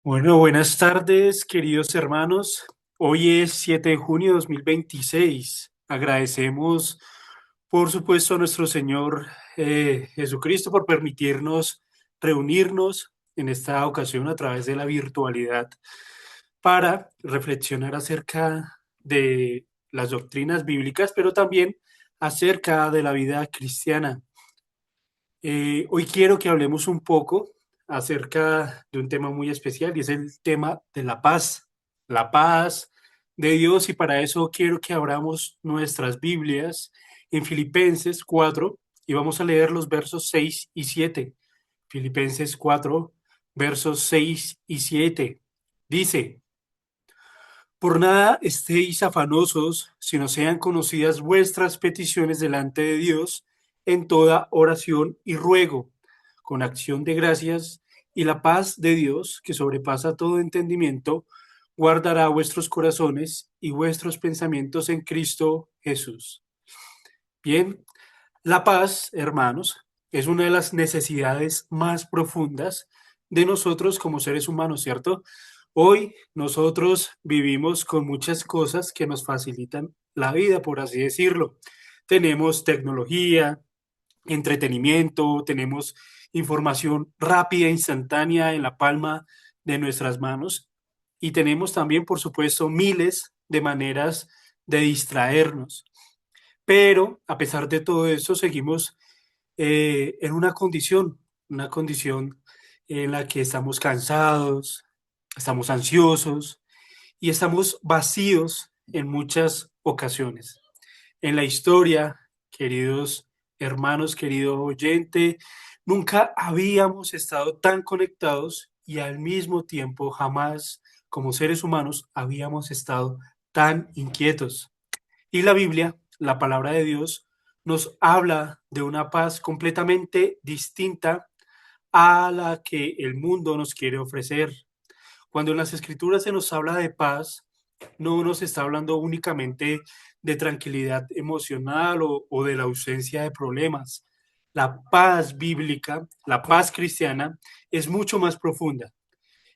Bueno, buenas tardes, queridos hermanos. Hoy es 7 de junio de 2026. Agradecemos, por supuesto, a nuestro Señor Jesucristo por permitirnos reunirnos en esta ocasión a través de la virtualidad para reflexionar acerca de las doctrinas bíblicas, pero también acerca de la vida cristiana. Hoy quiero que hablemos un poco acerca de un tema muy especial y es el tema de la paz de Dios, y para eso quiero que abramos nuestras Biblias en Filipenses 4 y vamos a leer los versos 6 y 7. Filipenses 4, versos 6 y 7. Dice: Por nada estéis afanosos, sino sean conocidas vuestras peticiones delante de Dios en toda oración y ruego, con acción de gracias, y la paz de Dios, que sobrepasa todo entendimiento, guardará vuestros corazones y vuestros pensamientos en Cristo Jesús. Bien, la paz, hermanos, es una de las necesidades más profundas de nosotros como seres humanos, ¿cierto? Hoy nosotros vivimos con muchas cosas que nos facilitan la vida, por así decirlo. Tenemos tecnología, entretenimiento, tenemos información rápida, instantánea en la palma de nuestras manos, y tenemos también, por supuesto, miles de maneras de distraernos. Pero a pesar de todo eso, seguimos en una condición en la que estamos cansados, estamos ansiosos y estamos vacíos en muchas ocasiones. En la historia, queridos hermanos, querido oyente, nunca habíamos estado tan conectados y al mismo tiempo jamás, como seres humanos, habíamos estado tan inquietos. Y la Biblia, la palabra de Dios, nos habla de una paz completamente distinta a la que el mundo nos quiere ofrecer. Cuando en las escrituras se nos habla de paz, no nos está hablando únicamente de tranquilidad emocional o de la ausencia de problemas. La paz bíblica, la paz cristiana, es mucho más profunda.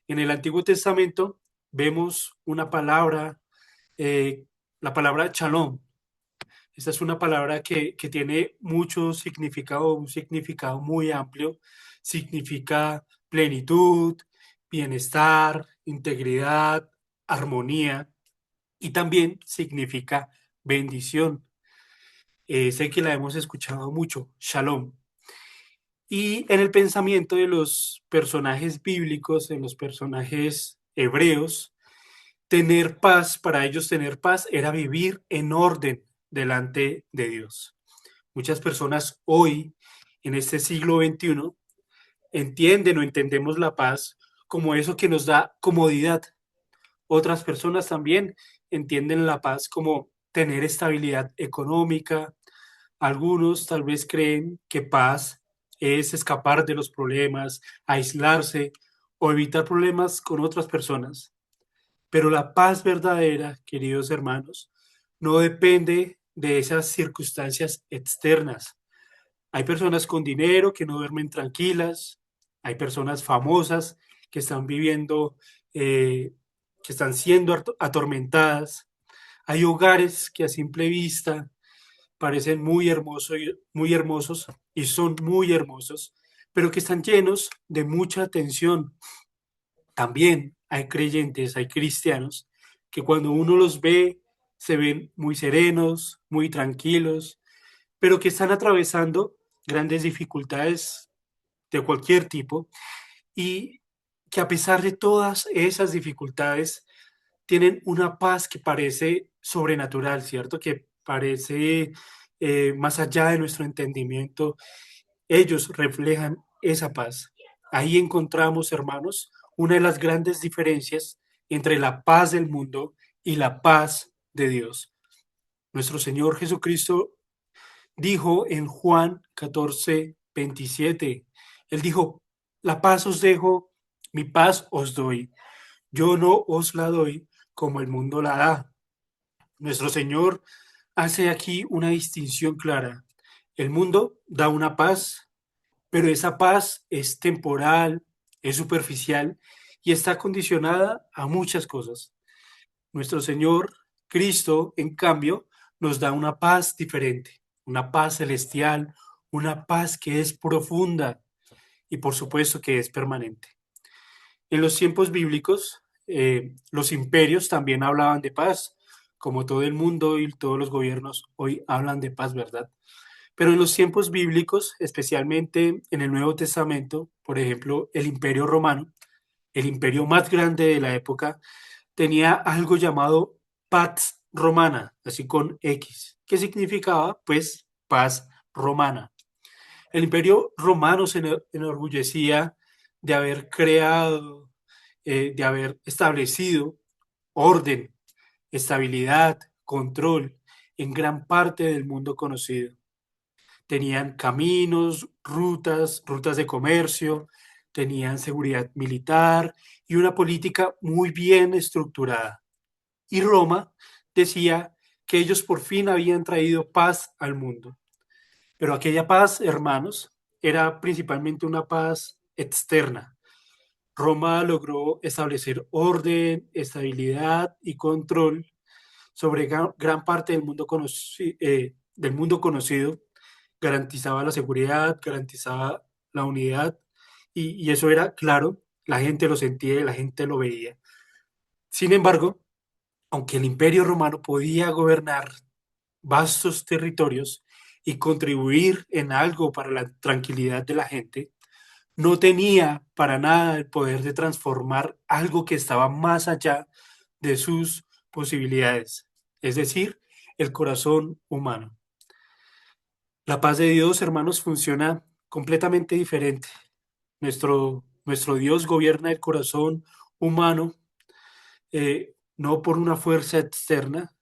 En el Antiguo Testamento vemos una palabra, eh, la palabra shalom. Esta es una palabra que tiene mucho significado, un significado muy amplio. Significa plenitud, bienestar, integridad, armonía, y también significa bendición. Sé que la hemos escuchado mucho, shalom. Y en el pensamiento de los personajes bíblicos, de los personajes hebreos, tener paz, para ellos tener paz era vivir en orden delante de Dios. Muchas personas hoy, en este siglo XXI, entienden o entendemos la paz como eso que nos da comodidad. Otras personas también entienden la paz como tener estabilidad económica. Algunos tal vez creen que paz es escapar de los problemas, aislarse o evitar problemas con otras personas. Pero la paz verdadera, queridos hermanos, no depende de esas circunstancias externas. Hay personas con dinero que no duermen tranquilas, hay personas famosas que están viviendo, que están siendo atormentadas, hay hogares que a simple vista parecen muy hermosos y son muy hermosos, pero que están llenos de mucha tensión. También hay creyentes, hay cristianos, que cuando uno los ve se ven muy serenos, muy tranquilos, pero que están atravesando grandes dificultades de cualquier tipo, y que a pesar de todas esas dificultades tienen una paz que parece sobrenatural, ¿cierto? Que parece más allá de nuestro entendimiento. Ellos reflejan esa paz. Ahí encontramos, hermanos, una de las grandes diferencias entre la paz del mundo y la paz de Dios. Nuestro Señor Jesucristo dijo en Juan 14:27, Él dijo: la paz os dejo, mi paz os doy. Yo no os la doy como el mundo la da. Nuestro Señor hace aquí una distinción clara. El mundo da una paz, pero esa paz es temporal, es superficial, y está condicionada a muchas cosas. Nuestro Señor Cristo, en cambio, nos da una paz diferente, una paz celestial, una paz que es profunda y por supuesto que es permanente. En los tiempos bíblicos, los imperios también hablaban de paz, como todo el mundo y todos los gobiernos hoy hablan de paz, ¿verdad? Pero en los tiempos bíblicos, especialmente en el Nuevo Testamento, por ejemplo, el Imperio Romano, el imperio más grande de la época, tenía algo llamado Pax Romana, así con X, que significaba pues paz romana. El imperio romano se enorgullecía de haber creado, de haber establecido orden, estabilidad, control en gran parte del mundo conocido. Tenían caminos, rutas de comercio, tenían seguridad militar y una política muy bien estructurada. Y Roma decía que ellos por fin habían traído paz al mundo. Pero aquella paz, hermanos, era principalmente una paz externa. Roma logró establecer orden, estabilidad y control sobre gran parte del mundo conocido, garantizaba la seguridad, garantizaba la unidad y eso era claro, la gente lo sentía y la gente lo veía. Sin embargo, aunque el Imperio Romano podía gobernar vastos territorios y contribuir en algo para la tranquilidad de la gente, no tenía para nada el poder de transformar algo que estaba más allá de sus posibilidades, es decir, el corazón humano. La paz de Dios, hermanos, funciona completamente diferente. Nuestro Dios gobierna el corazón humano, no por una fuerza externa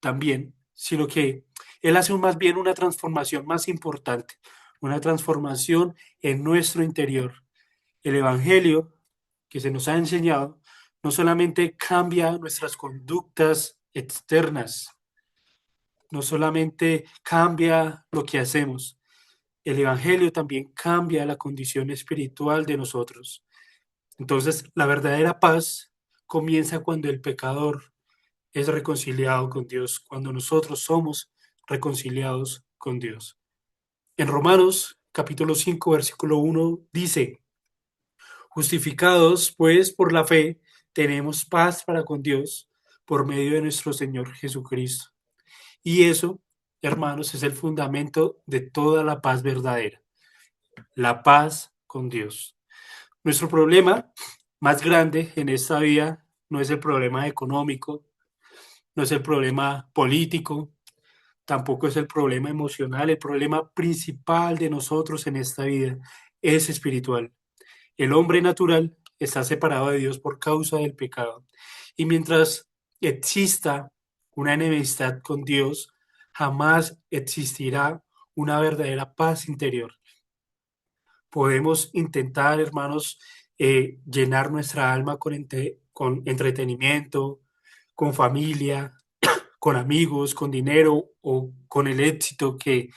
también, sino que Él hace más bien una transformación más importante, una transformación en nuestro interior. El Evangelio que se nos ha enseñado no solamente cambia nuestras conductas externas, no solamente cambia lo que hacemos, el Evangelio también cambia la condición espiritual de nosotros. Entonces, la verdadera paz comienza cuando el pecador es reconciliado con Dios, cuando nosotros somos reconciliados con Dios. En Romanos capítulo 5 versículo 1 dice, justificados pues por la fe, tenemos paz para con Dios por medio de nuestro Señor Jesucristo. Y eso, hermanos, es el fundamento de toda la paz verdadera, la paz con Dios. Nuestro problema más grande en esta vida no es el problema económico, no es el problema político, tampoco es el problema emocional. El problema principal de nosotros en esta vida es espiritual. El hombre natural está separado de Dios por causa del pecado. Y mientras exista una enemistad con Dios, jamás existirá una verdadera paz interior. Podemos intentar, hermanos, llenar nuestra alma con entretenimiento, con familia, con amigos, con dinero o con el éxito que,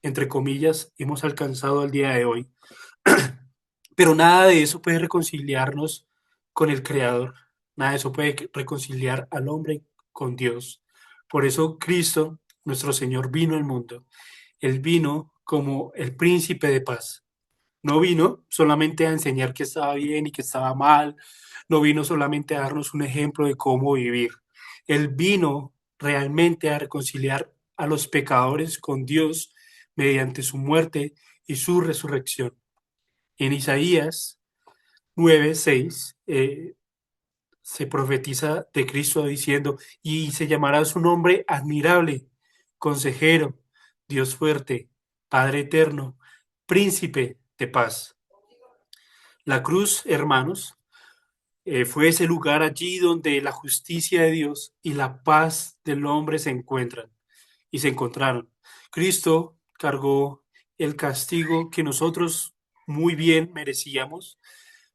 entre comillas, hemos alcanzado al día de hoy. Pero nada de eso puede reconciliarnos con el Creador. Nada de eso puede reconciliar al hombre con Dios. Por eso Cristo, nuestro Señor, vino al mundo. Él vino como el príncipe de paz. No vino solamente a enseñar que estaba bien y que estaba mal. No vino solamente a darnos un ejemplo de cómo vivir. Él vino realmente a reconciliar a los pecadores con Dios mediante su muerte y su resurrección. En Isaías 9:6 se profetiza de Cristo diciendo, y se llamará su nombre admirable, consejero, Dios fuerte, Padre eterno, príncipe de paz. La cruz, hermanos, fue ese lugar allí donde la justicia de Dios y la paz del hombre se encuentran y se encontraron. Cristo cargó el castigo que nosotros muy bien merecíamos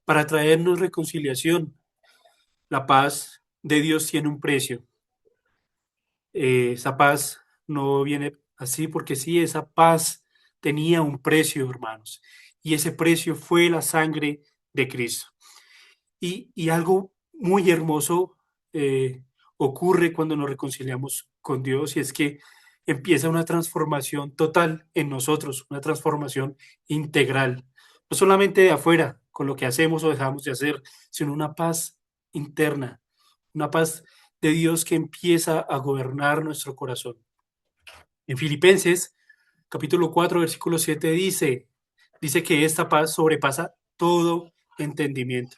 para traernos reconciliación. La paz de Dios tiene un precio. Esa paz no viene así porque sí, esa paz tenía un precio, hermanos. Y ese precio fue la sangre de Cristo. Y algo muy hermoso ocurre cuando nos reconciliamos con Dios y es que empieza una transformación total en nosotros, una transformación integral, no solamente de afuera, con lo que hacemos o dejamos de hacer, sino una paz interna, una paz de Dios que empieza a gobernar nuestro corazón. En Filipenses, capítulo 4 versículo 7 dice que esta paz sobrepasa todo entendimiento.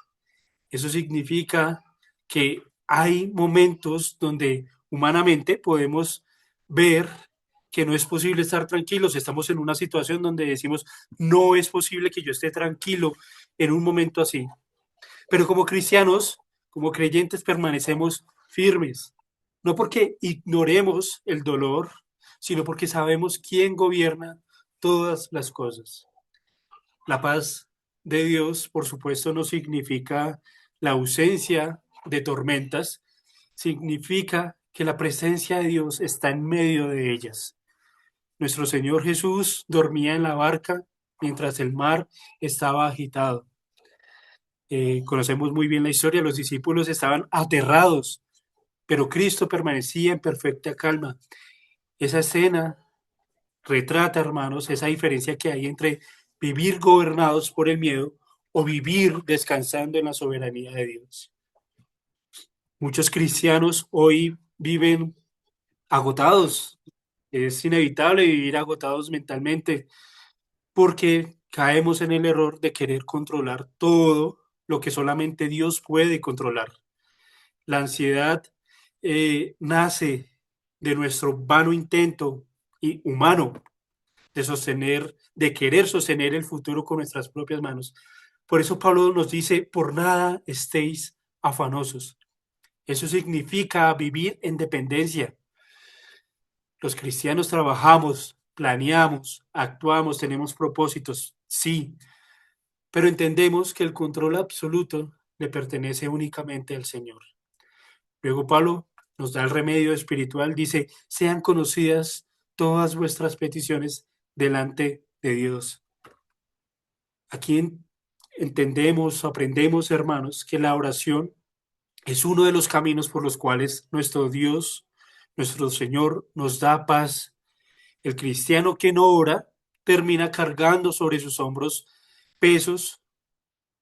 Eso significa que hay momentos donde humanamente podemos ver que no es posible estar tranquilos. Estamos en una situación donde decimos, no es posible que yo esté tranquilo en un momento así. Pero como cristianos, como creyentes, permanecemos firmes. No porque ignoremos el dolor, sino porque sabemos quién gobierna todas las cosas. La paz de Dios, por supuesto, no significa la ausencia de tormentas, significa que la presencia de Dios está en medio de ellas. Nuestro Señor Jesús dormía en la barca mientras el mar estaba agitado. Conocemos muy bien la historia, los discípulos estaban aterrados, pero Cristo permanecía en perfecta calma. Esa escena retrata, hermanos, esa diferencia que hay entre vivir gobernados por el miedo o vivir descansando en la soberanía de Dios. Muchos cristianos hoy viven agotados. Es inevitable vivir agotados mentalmente porque caemos en el error de querer controlar todo lo que solamente Dios puede controlar. La ansiedad nace de nuestro vano intento y humano de sostener, de querer sostener el futuro con nuestras propias manos. Por eso Pablo nos dice, por nada estéis afanosos. Eso significa vivir en dependencia. Los cristianos trabajamos, planeamos, actuamos, tenemos propósitos, sí, pero entendemos que el control absoluto le pertenece únicamente al Señor. Luego Pablo nos da el remedio espiritual, dice, sean conocidas todas vuestras peticiones delante de Dios. Aquí entendemos, aprendemos, hermanos, que la oración es uno de los caminos por los cuales nuestro Dios, nuestro Señor, nos da paz. El cristiano que no ora termina cargando sobre sus hombros pesos,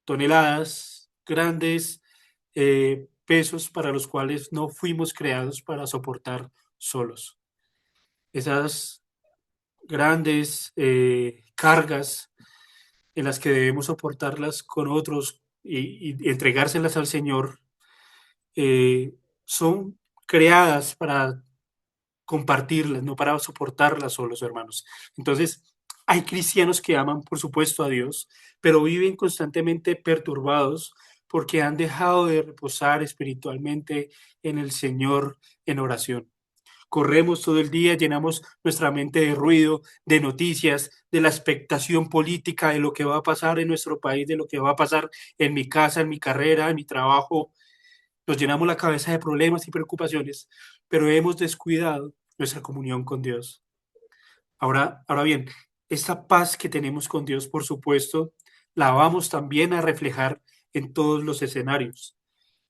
toneladas, grandes pesos para los cuales no fuimos creados para soportar solos. Esas grandes cargas en las que debemos soportarlas con otros y entregárselas al Señor, son creadas para compartirlas, no para soportarlas solos, hermanos. Entonces, hay cristianos que aman, por supuesto, a Dios, pero viven constantemente perturbados porque han dejado de reposar espiritualmente en el Señor en oración. Corremos todo el día, llenamos nuestra mente de ruido, de noticias, de la expectación política, de lo que va a pasar en nuestro país, de lo que va a pasar en mi casa, en mi carrera, en mi trabajo. Nos llenamos la cabeza de problemas y preocupaciones, pero hemos descuidado nuestra comunión con Dios. Ahora bien, esta paz que tenemos con Dios, por supuesto, la vamos también a reflejar en todos los escenarios.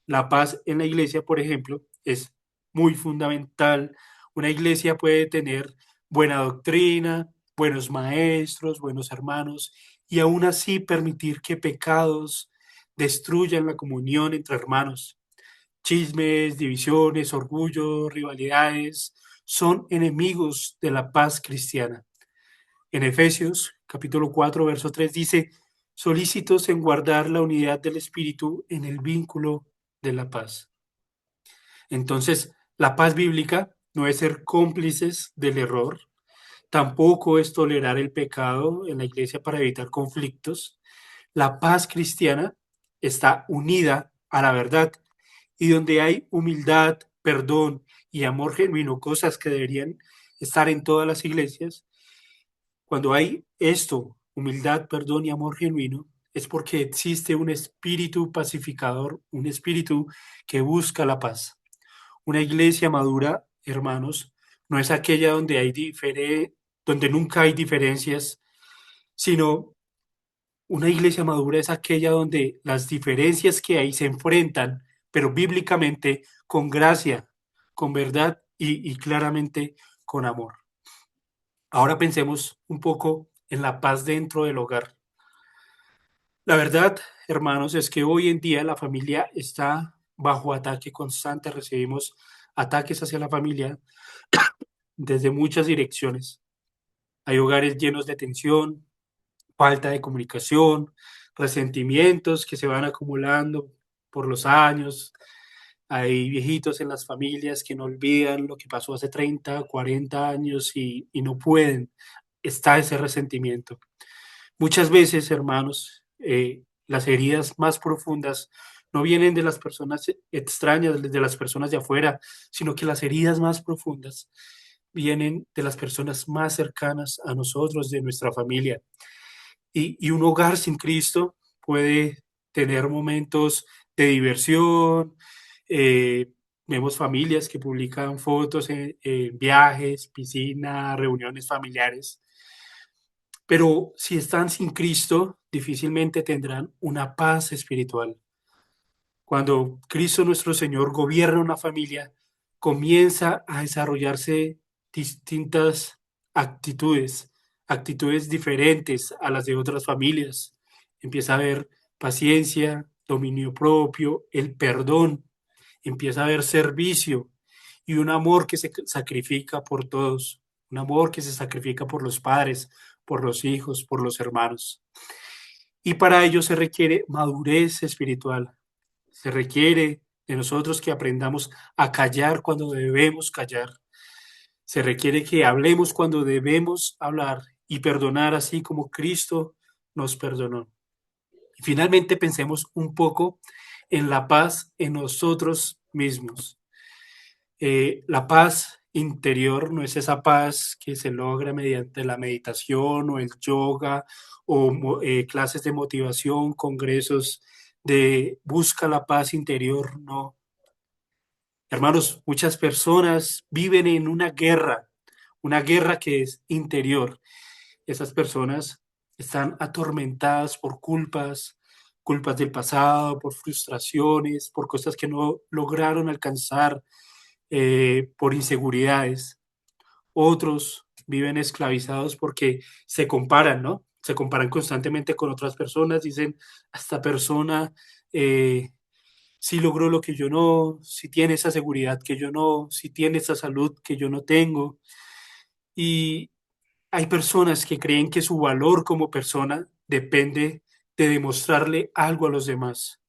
La paz en la iglesia, por ejemplo, es muy fundamental. Una iglesia puede tener buena doctrina, buenos maestros, buenos hermanos, y aún así permitir que pecados destruyan la comunión entre hermanos. Chismes, divisiones, orgullo, rivalidades son enemigos de la paz cristiana. En Efesios capítulo 4, verso 3 dice, solícitos en guardar la unidad del Espíritu en el vínculo de la paz. Entonces, la paz bíblica no es ser cómplices del error, tampoco es tolerar el pecado en la iglesia para evitar conflictos. La paz cristiana está unida a la verdad y donde hay humildad, perdón y amor genuino, cosas que deberían estar en todas las iglesias, cuando hay esto, humildad, perdón y amor genuino, es porque existe un espíritu pacificador, un espíritu que busca la paz. Una iglesia madura, hermanos, no es aquella donde nunca hay diferencias, sino Una iglesia madura es aquella donde las diferencias que hay se enfrentan, pero bíblicamente con gracia, con verdad y claramente con amor. Ahora pensemos un poco en la paz dentro del hogar. La verdad, hermanos, es que hoy en día la familia está bajo ataque constante. Recibimos ataques hacia la familia desde muchas direcciones. Hay hogares llenos de tensión, falta de comunicación, resentimientos que se van acumulando por los años. Hay viejitos en las familias que no olvidan lo que pasó hace 30, 40 años y no pueden. Está ese resentimiento. Muchas veces, hermanos, las heridas más profundas no vienen de las personas extrañas, de las personas de afuera, sino que las heridas más profundas vienen de las personas más cercanas a nosotros, de nuestra familia. Y un hogar sin Cristo puede tener momentos de diversión. Vemos familias que publican fotos en viajes, piscina, reuniones familiares, pero si están sin Cristo, difícilmente tendrán una paz espiritual. Cuando Cristo nuestro Señor gobierna una familia, comienza a desarrollarse distintas actitudes, actitudes diferentes a las de otras familias. Empieza a haber paciencia, dominio propio, el perdón, empieza a haber servicio y un amor que se sacrifica por todos, un amor que se sacrifica por los padres, por los hijos, por los hermanos. Y para ello se requiere madurez espiritual, se requiere de nosotros que aprendamos a callar cuando debemos callar. Se requiere que hablemos cuando debemos hablar y perdonar así como Cristo nos perdonó. Y finalmente pensemos un poco en la paz en nosotros mismos. La paz interior no es esa paz que se logra mediante la meditación o el yoga o clases de motivación, congresos de busca la paz interior, no. Hermanos, muchas personas viven en una guerra que es interior. Esas personas están atormentadas por culpas, culpas del pasado, por frustraciones, por cosas que no lograron alcanzar, por inseguridades. Otros viven esclavizados porque se comparan, ¿no? Se comparan constantemente con otras personas, dicen, esta persona si logró lo que yo no, si tiene esa seguridad que yo no, si tiene esa salud que yo no tengo. Y hay personas que creen que su valor como persona depende de demostrarle algo a los demás.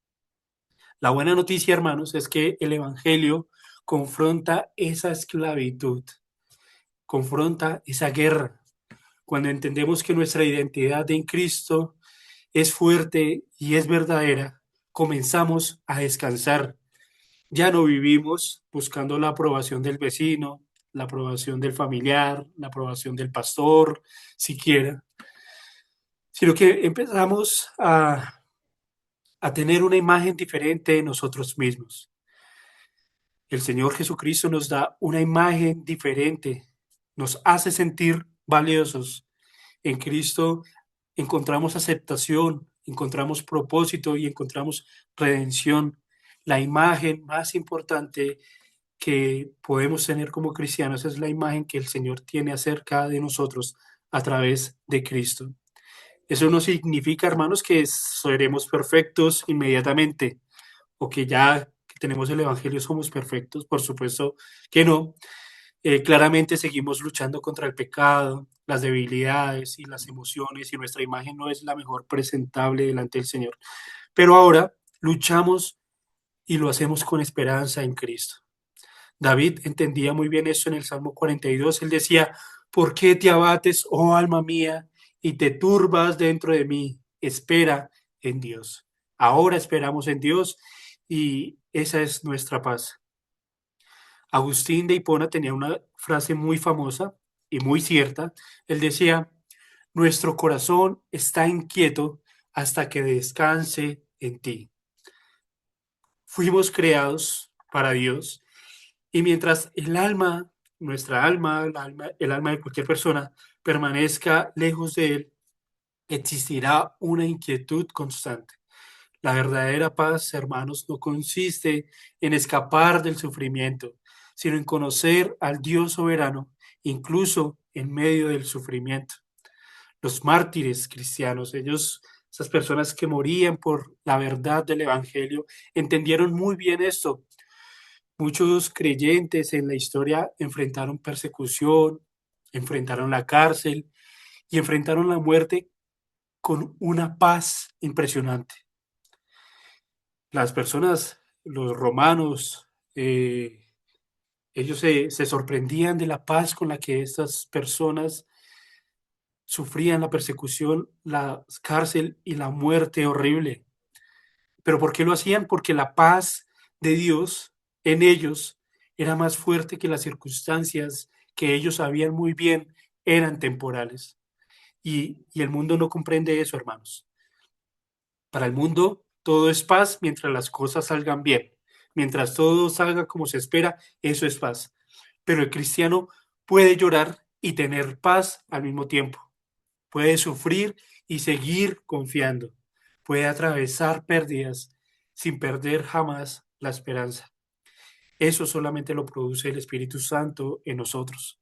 La buena noticia, hermanos, es que el Evangelio confronta esa esclavitud, confronta esa guerra. Cuando entendemos que nuestra identidad en Cristo es fuerte y es verdadera, comenzamos a descansar. Ya no vivimos buscando la aprobación del vecino, la aprobación del familiar, la aprobación del pastor, siquiera, sino que empezamos a tener una imagen diferente de nosotros mismos. El Señor Jesucristo nos da una imagen diferente, nos hace sentir valiosos. En Cristo encontramos aceptación, encontramos propósito y encontramos redención. La imagen más importante que podemos tener como cristianos es la imagen que el Señor tiene acerca de nosotros a través de Cristo. Eso no significa, hermanos, que seremos perfectos inmediatamente o que ya que tenemos el Evangelio somos perfectos. Por supuesto que no. Claramente seguimos luchando contra el pecado, las debilidades y las emociones y nuestra imagen no es la mejor presentable delante del Señor. Pero ahora luchamos y lo hacemos con esperanza en Cristo. David entendía muy bien eso en el Salmo 42. Él decía, ¿por qué te abates, oh alma mía, y te turbas dentro de mí? Espera en Dios. Ahora esperamos en Dios y esa es nuestra paz. Agustín de Hipona tenía una frase muy famosa y muy cierta. Él decía, nuestro corazón está inquieto hasta que descanse en ti. Fuimos creados para Dios. Y mientras el alma, nuestra alma, el alma de cualquier persona, permanezca lejos de Él, existirá una inquietud constante. La verdadera paz, hermanos, no consiste en escapar del sufrimiento, sino en conocer al Dios soberano, incluso en medio del sufrimiento. Los mártires cristianos, esas personas que morían por la verdad del Evangelio, entendieron muy bien esto. Muchos creyentes en la historia enfrentaron persecución, enfrentaron la cárcel y enfrentaron la muerte con una paz impresionante. Las personas, los romanos, ellos se sorprendían de la paz con la que estas personas sufrían la persecución, la cárcel y la muerte horrible. ¿Pero por qué lo hacían? Porque la paz de Dios en ellos era más fuerte que las circunstancias que ellos sabían muy bien eran temporales. Y el mundo no comprende eso, hermanos. Para el mundo todo es paz mientras las cosas salgan bien. Mientras todo salga como se espera, eso es paz. Pero el cristiano puede llorar y tener paz al mismo tiempo. Puede sufrir y seguir confiando. Puede atravesar pérdidas sin perder jamás la esperanza. Eso solamente lo produce el Espíritu Santo en nosotros.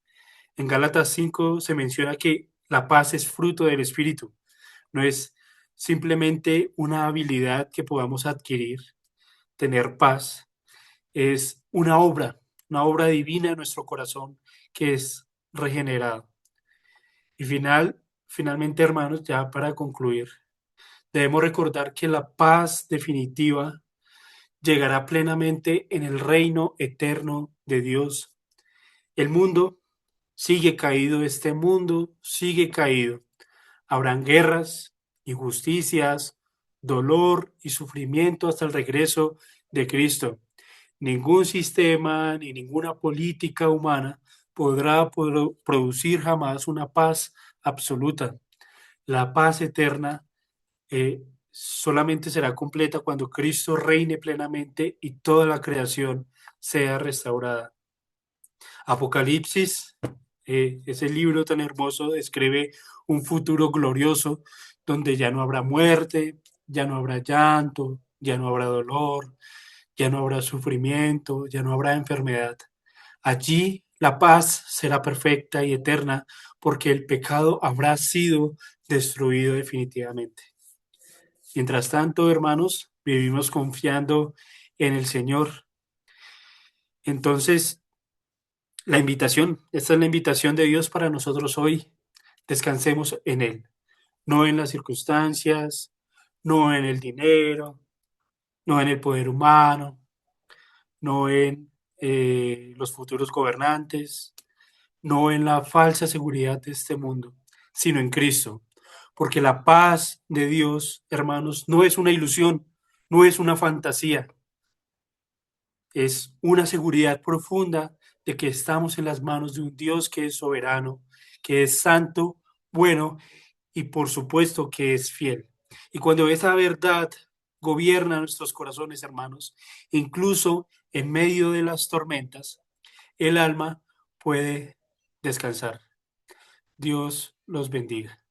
En Gálatas 5 se menciona que la paz es fruto del Espíritu, no es simplemente una habilidad que podamos adquirir. Tener paz es una obra divina en nuestro corazón que es regenerado. Y finalmente, hermanos, ya para concluir, debemos recordar que la paz definitiva llegará plenamente en el reino eterno de Dios. El mundo sigue caído, este mundo sigue caído. Habrán guerras, injusticias, dolor y sufrimiento hasta el regreso de Cristo. Ningún sistema ni ninguna política humana podrá producir jamás una paz absoluta. La paz eterna solamente será completa cuando Cristo reine plenamente y toda la creación sea restaurada. Apocalipsis, ese libro tan hermoso, describe un futuro glorioso donde ya no habrá muerte, ya no habrá llanto, ya no habrá dolor, ya no habrá sufrimiento, ya no habrá enfermedad. Allí la paz será perfecta y eterna porque el pecado habrá sido destruido definitivamente. Mientras tanto, hermanos, vivimos confiando en el Señor. Entonces, esta es la invitación de Dios para nosotros hoy. Descansemos en Él, no en las circunstancias, no en el dinero, no en el poder humano, no en los futuros gobernantes, no en la falsa seguridad de este mundo, sino en Cristo. Porque la paz de Dios, hermanos, no es una ilusión, no es una fantasía, es una seguridad profunda de que estamos en las manos de un Dios que es soberano, que es santo, bueno y por supuesto que es fiel. Y cuando esa verdad gobierna nuestros corazones, hermanos, incluso en medio de las tormentas, el alma puede descansar. Dios los bendiga.